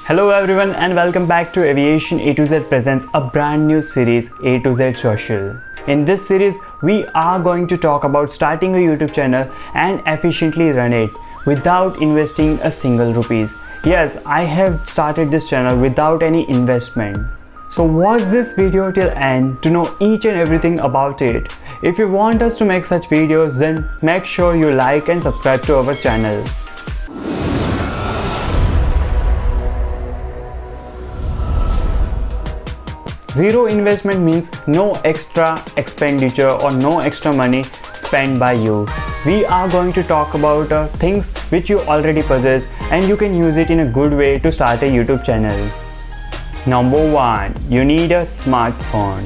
Hello everyone and welcome back to Aviation A2Z presents a brand new series A2Z Social. In this series, we are going to talk about starting a YouTube channel and efficiently run it without investing a single rupees. Yes, I have started this channel without any investment. So watch this video till end to know each and everything about it. If you want us to make such videos, then make sure you like and subscribe to our channel. Zero investment means no extra expenditure or no extra money spent by you. We are going to talk about things which you already possess and you can use it in a good way to start a YouTube channel. Number 1. You need a smartphone.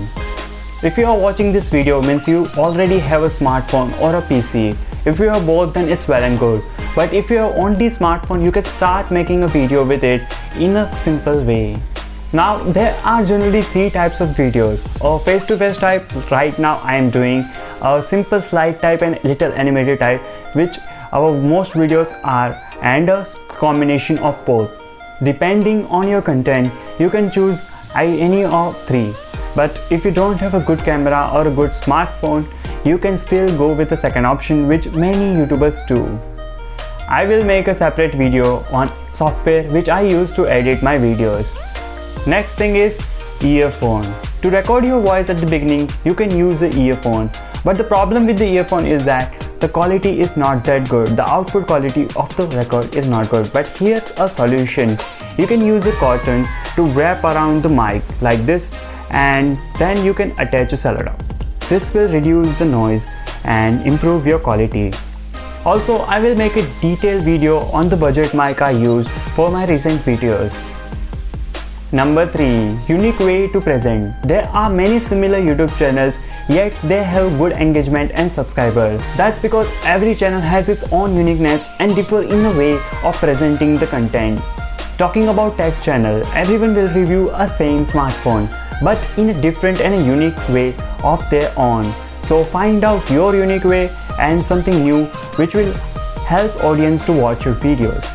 If you are watching this video, means you already have a smartphone or a PC. If you have both, then it's well and good. But if you have only smartphone, you can start making a video with it in a simple way. Now there are generally three types of videos: a face-to-face type, right now I am doing a simple slide type and little animated type, which our most videos are, and a combination of both. Depending on your content, you can choose any of three. But if you don't have a good camera or a good smartphone, you can still go with the second option, which many YouTubers do. I will make a separate video on software which I use to edit my videos. Next thing is earphone. To record your voice at the beginning, you can use the earphone. But the problem with the earphone is that the quality is not that good. The output quality of the record is not good. But here's a solution. You can use a cotton to wrap around the mic like this, and then you can attach a cello. This will reduce the noise and improve your quality. Also, I will make a detailed video on the budget mic I used for my recent videos. Number 3. Unique way to present. There are many similar YouTube channels, yet they have good engagement and subscribers. That's because every channel has its own uniqueness and differ in a way of presenting the content. Talking about tech channel, everyone will review a same smartphone, but in a different and a unique way of their own. So find out your unique way and something new which will help audience to watch your videos.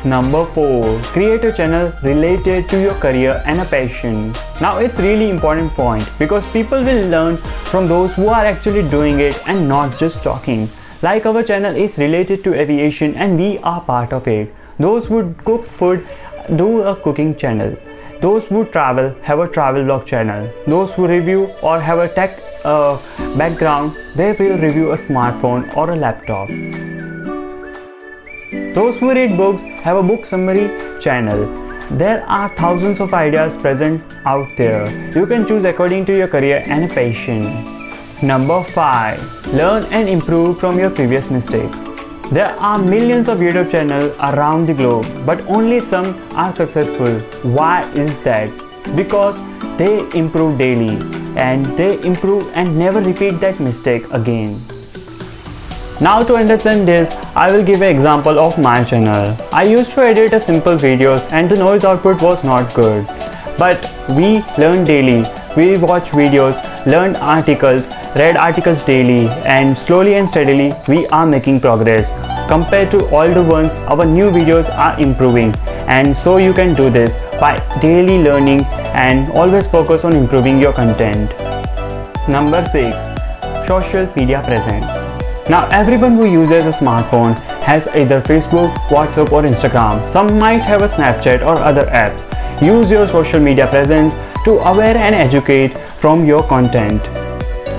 Number 4. Create a channel related to your career and a passion. Now it's really important point because people will learn from those who are actually doing it and not just talking. Like our channel is related to aviation and we are part of it. Those who cook food do a cooking channel. Those who travel have a travel vlog channel. Those who review or have a tech background, they will review a smartphone or a laptop. Those who read books have a book summary channel. There are thousands of ideas present out there. You can choose according to your career and passion. Number 5. Learn and improve from your previous mistakes. There are millions of YouTube channels around the globe, but only some are successful. Why is that? Because they improve daily and they improve and never repeat that mistake again. Now to understand this, I will give an example of my channel. I used to edit a simple videos and the noise output was not good. But we learn daily. We watch videos, learn articles, read articles daily, and slowly and steadily we are making progress. Compared to older ones, our new videos are improving, and so you can do this by daily learning and always focus on improving your content. Number 6. Social media presence. Now everyone who uses a smartphone has either Facebook, WhatsApp or Instagram. Some might have a Snapchat or other apps. Use your social media presence to aware and educate from your content.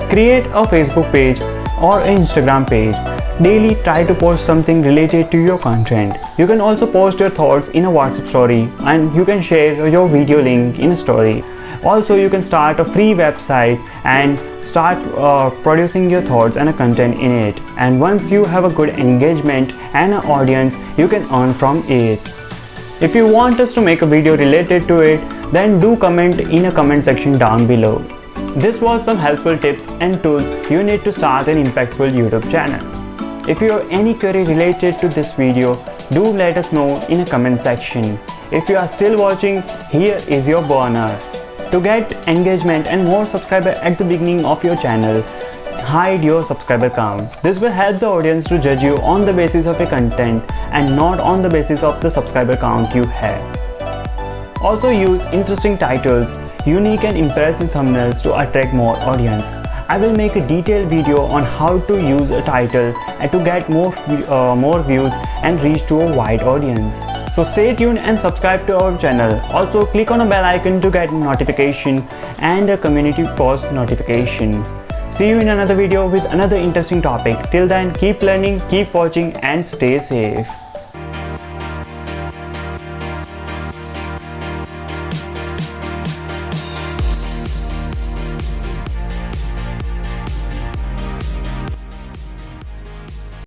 Create a Facebook page or an Instagram page. Daily try to post something related to your content. You can also post your thoughts in a WhatsApp story and you can share your video link in a story. Also, you can start a free website and start producing your thoughts and a content in it. And once you have a good engagement and an audience, you can earn from it. If you want us to make a video related to it, then do comment in a comment section down below. This was some helpful tips and tools you need to start an impactful YouTube channel. If you have any query related to this video, do let us know in a comment section. If you are still watching, here is your bonus. To get engagement and more subscribers at the beginning of your channel, hide your subscriber count. This will help the audience to judge you on the basis of your content and not on the basis of the subscriber count you have. Also use interesting titles, unique and impressive thumbnails to attract more audience. I will make a detailed video on how to use a title and to get more views and reach to a wide audience. So stay tuned and subscribe to our channel. Also click on the bell icon to get notification and a community post notification. See you in another video with another interesting topic. Till then, keep learning, keep watching and stay safe.